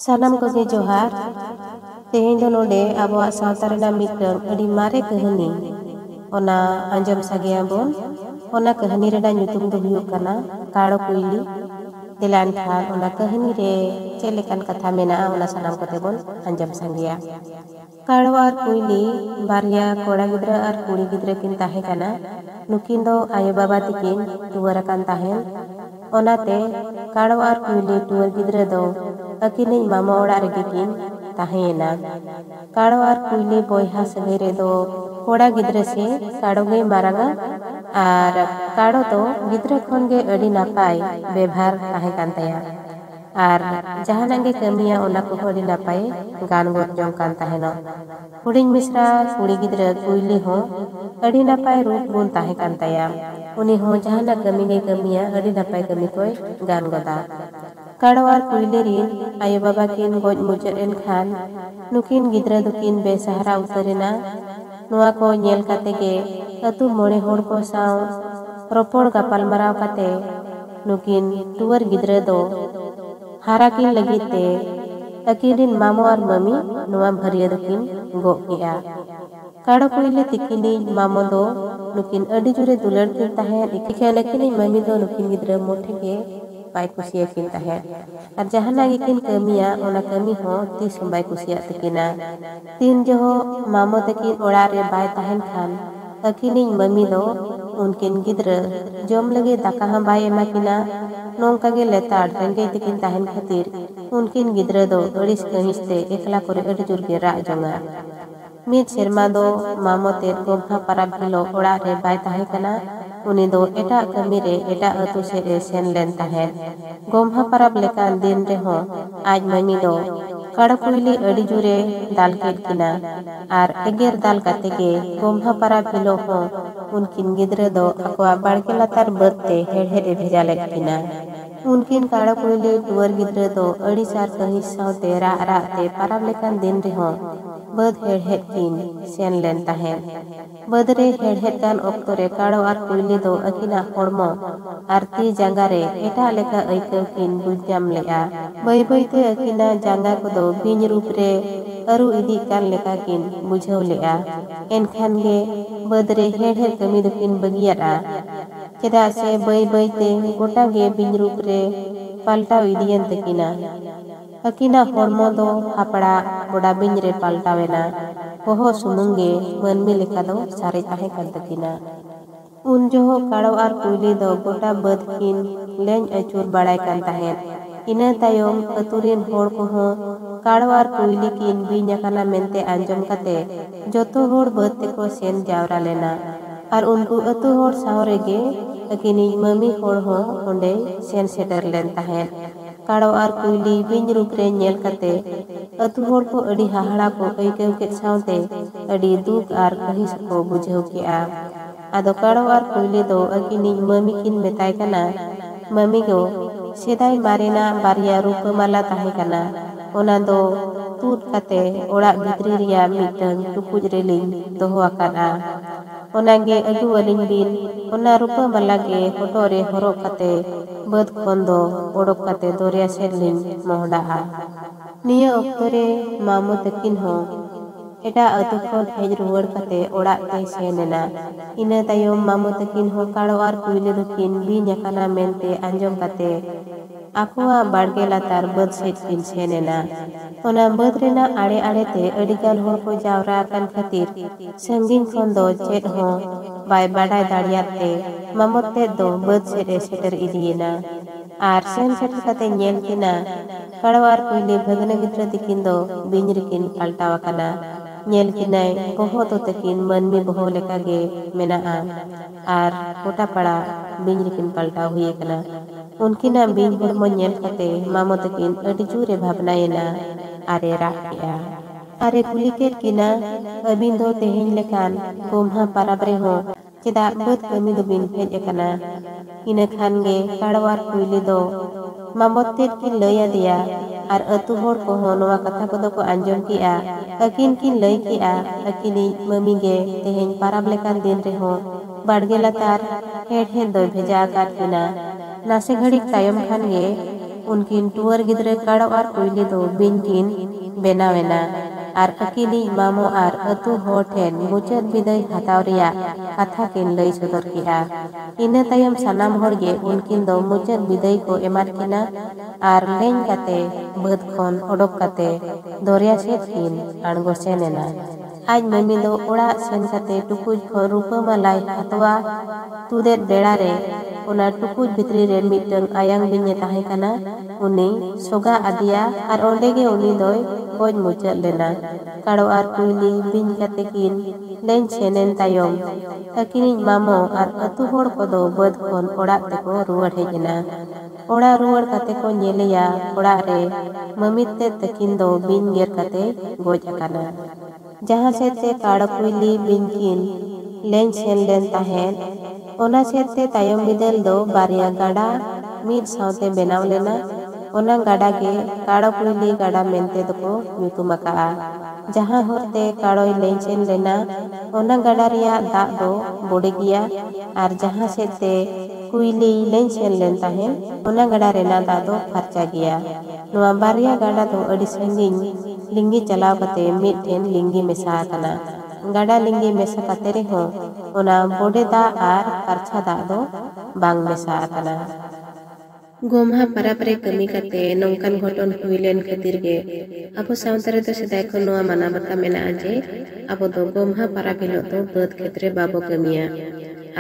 सानाम कोगे जोहार तेहें दो नोडे आबोआ सावता रेना मिटंग अडी मारे कहानी ओना आंजम सागेयाबोन ओना कहानी रेना ᱧᱩᱛᱩᱢ दो हुयुग कना काड़ो कुइली दिलान खान ओना कहानी रे चेलेकान कथा मेना ओना सानाम कोते बोन आंजम सांगेया काड़ो आर कुइली बारिया कोड़ा गिद्रा आर कुड़ी गिद्रा किन ताहे कना नुकिन दो आयो बाबा तिकिन टुवर अकान ताहेन ओनाते काड़ो आर कुइली टुवर गिद्रा दो अकिनिज मामा ओड़ा रेगे किन ताहेना काड़ो आर कुइली बोयहा सगै रे दो कोड़ा गिद्रा से काड़ो गे मारांगा आर काड़ो तो गिद्रा खन गे अडी नापाय बेभार ताहे कान ताया आर जहाना गे कमिया ओना को अडी नापाय गान गोट जों कान ताहेनो हुडिंग मिश्रा कुड़ी गिद्रा कुइली हो अडी नापाय रूप गुण ताहे कान ताया उनी हो जहाना कमी गे कमिया अडी नापाय कमी कोय गान गोदा काड़ो आर कुइली रिन आयो बाबा किन गोज मुचाद एन खान नुकिन गिद्रा दुकिन बेसहारा उतरेना नुआ को नेल काते गे अतु मोड़े होड़ को साव रोपोड़ गापाल मराव काते नुकिन टुवर गिद्रा दो हारा किन लगिते अकिरिन मामो आर ममी नुआ भरिया दुकिन गोग किया काड़ो कुइली तिकिनी मामो दो नुकिन अडी जुरे दुलड़ किन ताहेन इकिन अकिनी ममी दो नुकिन गिद्रा मोठे के बाय कुसिया किन ताहेन आर जहाना गे किन कमिया ओना कमी हो तीस बाय कुसिया तकिना तीन जहो मामो तकिन ओड़ा रे बाय ताहेन खान अकिनिज ममी दो उनकिन गिद्रा जम लगे दाका हम बाय एमा किना नोंका गे लेताड़ रेंगे तकिन ताहेन खातिर उनकिन गिद्रा दो अड़िस कमिसते एकला करे अडी जुर गे राग जोंगा मिद सेरमा दो मामो ते गोम्हा पाराब हिलो ओड़ा रे बाय ताहे कना उनी दो एटा कमी रे एटा अतु से रे सेन लेन ताहेन गोम्हा पाराब लेकान दिन रे हो आज ममी दो काड़ो कुइली अडी जुरे दाल केट किना आर एगेर दाल काते गे गोम्हा पाराब हिलो हो उनकिन गिद्रा दो अकवा बाड़के लातार बरते हेड़हेड़े भेजा लेट किना उनकिन काड़ो कुइली टुवर गिद्रा दो अड़ी सार कहिस सावते राग राग ते पाराब लेकान दिन रे हो बद हेड़हेड़ किन सेन लेन ताहेन बद रे हेड़हेड़ कान ऑक्तो रे काड़ो आर कुइली दो अकिना होड़मो आर ती जांगा रे एटा लेका अइकव किन बुझ जाम लेआ बै बैते अकिना जांगा को दो बिन रूप रे अरु इदी कान लेका किन बुझाव लेआ एनखान गे बद रे हेड़हेड़ कमी दो किन बगियारा चेदा से बै बैते गोटा गे बिन रूप रे पाल्टाव इदियन तकिना अकिना होड़मो दो हापड़ा गोड़ा बिन रे पाल्टावेना होहो सुमुंगे मनमी लेका दो सारे ताहे कान तकिना उन जोहो काड़ो आर कुइली दो गोटा बद किन लेन अचूर बाड़ाय कान ताहेन इना तायम अतुरेन होड़ को हो काड़ो आर कुइली किन बिन अकाना मेनते आंजम काते जोतो होड़ बद ते को सेन जावरा लेना आर उनको अतु होड़ सावरे गे अकिनी ममी होड़ हो ओंडे सेन सेटर लेन ताहेन काड़ो आर कुइली बिन रूप रे नेल काते अतु होड़ को अडी हाहाड़ा को अइकव के सावते अडी दुख आर कहिस को बुझाव केआ आदो काड़ो आर कुइली दो अकिनी ममी किन मेताय कना ममी गो सेदाय मारेना बारिया रूप माला ताहे कना ओना दो तूत काते ओड़ा भितरी रिया मिटंग टुकुज रे लिंग दोहो आकाना ओना गे अगु अलिंग बिन ओना रूप माला गे फोटो रे हरोग काते बद खन दो ओडोक काते दोरिया सेन लिंग मोहडाहा निया ऑक्तो रे मामो तकिन हो एटा अतु खन हेज रुवाड़ काते ओड़ा ते सेनेना इना तायम मामो तकिन हो काड़ो आर कुइली दुकिन बिन अकाना मेनते आंजम काते आकुआ बाड़गे लातार बद सेट किन सेनेना ओना बद रेना आड़े आड़े ते अडिगान होड़ को जावरा कान खातिर संगिन खन दो चेट हो बाय बाडाय दाड़ियाते मामो ते दो बद सेटे सेटर इदियेना आर सेन सेटर काते नेल किना काड़ो आर कुइली भगना गिद्रा तिकिन दो बिन रिकिन पाल्टावा कना नेल किनाय बोहो तो तकिन मनमी बोहो लेका गे मेनाआ आर गोटा पड़ा बिन रिकिन पाल्टाव हुए कना उनकिना बिन होड़मो नेल काते मामो तकिन अडी जुरे भावनायेना आरे राग केआ आरे कुली केट किना अबिन दो तेहेन लेकान गोम्हा पाराब रे हो चेदा बद कमी दो बिन हेज अकाना इना खान गे काड़ो आर कुइली दो मामो तेट किन लया दिया आर अतु होड़ को हो नोवा कथा को दो को आंजम किआ अकिन किन लय किआ अकिनी ममी गे तेहेन पाराब लेकान दिन रे हो बाड़गे लातार हेड़ हेड़ दो भेजा आकात किना नासे घड़ी तायम खान गे उनकिन टुअर गिद्रे काड़ो आर कुइली दो बिनकिन बेनावेना आर अकिली मामो आर अतु होर ठेन मुचाद बिदाय हताव रिया कथा किन लई सदर किया। इना तायम सनाम होरगे उनकिन दो मुचाद बिदाय को एमार किना आर लेन काते बद खन ओडोक काते दरिया सेद किन आणगो सेनेना। आज मम्मी दो ओड़ा सेन काते टुकुज खन रूपा मलाई हतवा तुदेत बेड़ा रे ओना टुकुज भितरी रे मिटंग आयांग बिने ताहे काना उनी सोगा आदिया आर ओंडेगे उनी दोय गोज मुचाद लेना। काड़ो आर कुइली बिन काते किन लेन सेनेन तायम अकिनी मामो आर अतु होड़ को दो बद खन ओड़ा तेको रुवाड़ हेजना। ओड़ा रुवाड़ काते को नेलिया ओड़ा रे मम्मीते तकिन दो बिन गेर काते गोज अकाना। जहाँ से ते काड़ो कुइली बिनकिन लेन सेन लेन ताहेन ओना सेते तायम बिदल दो बारिया गाड़ा मीद सावते बेनाव लेना। ओना गाड़ा के काड़ो कुइली गाड़ा मेनते दको ᱧᱩᱛᱩᱢ ᱟᱠᱟᱜᱼᱟ। जहाँ होरते काड़ोय लेन सेन लेना ओना गाड़ा रिया दाग दो बोडे गिया आर जहाँ सेते कुइली लेन सेन लेन ताहेन ओना गाड़ा रेना दाग दो फरचा गिया। नुआ बारिया गाड़ा दो अडी संगिन लिंगी चलाव कते मिद ठेन लिंगी मेसा आकना। गाड़ा लिंगी मेसा कते रेहो ओना बोडे दाग आर फरचा दाग दो बांग मेसा आकना। गोमहा परब रे कमी कते नौकान घटन हुइलेन खातिर गे अब सावता रे तो सदाय खन नोआ माना बाता मेना जे अब दो गोमहा परब हिलो तो बद क्षेत्रे बाबो कमिया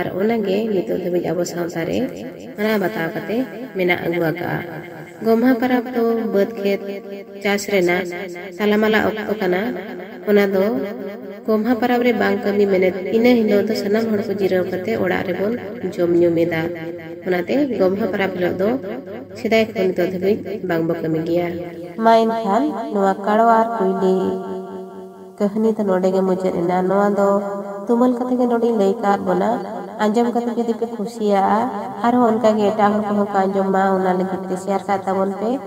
आर ओनागे नितो धबिज अब सावता रे माना बताव कते मेना अगु आका। गोमहा परब तो बद खेत चास रेना तालामाला ऑक्टो कना ओना दो गोमहा परब रे बांग कमी मेने इना हिलो तो सनाम हड़ को जिराव कते ओड़ा रे बोन जम ᱧᱩ मेदा। ओनाते गोमहा परब हिलो दो सदाय खन तो धबिज बांग बो कमी गिया। मा इनखान नोआ काड़ो आर कुइली कहानी तो नोडे गे मुचाद एना। नोआ दो तुमल कते गे नोडी लई कार बोना आंजम कते जुदी पे खुशिया आर उनका गे एटा हड़ को का आंजम मा ओना लगित ते शेयर का ताबोन पे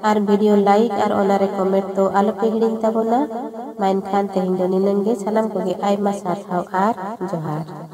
आर वीडियो लाइक आर ओना रे कमेंट तो आलो पे हिडिन ताबोना। मा इनखान तेहिं दो निनंगे सलाम को गे आयमा सारथाव आर जोहार।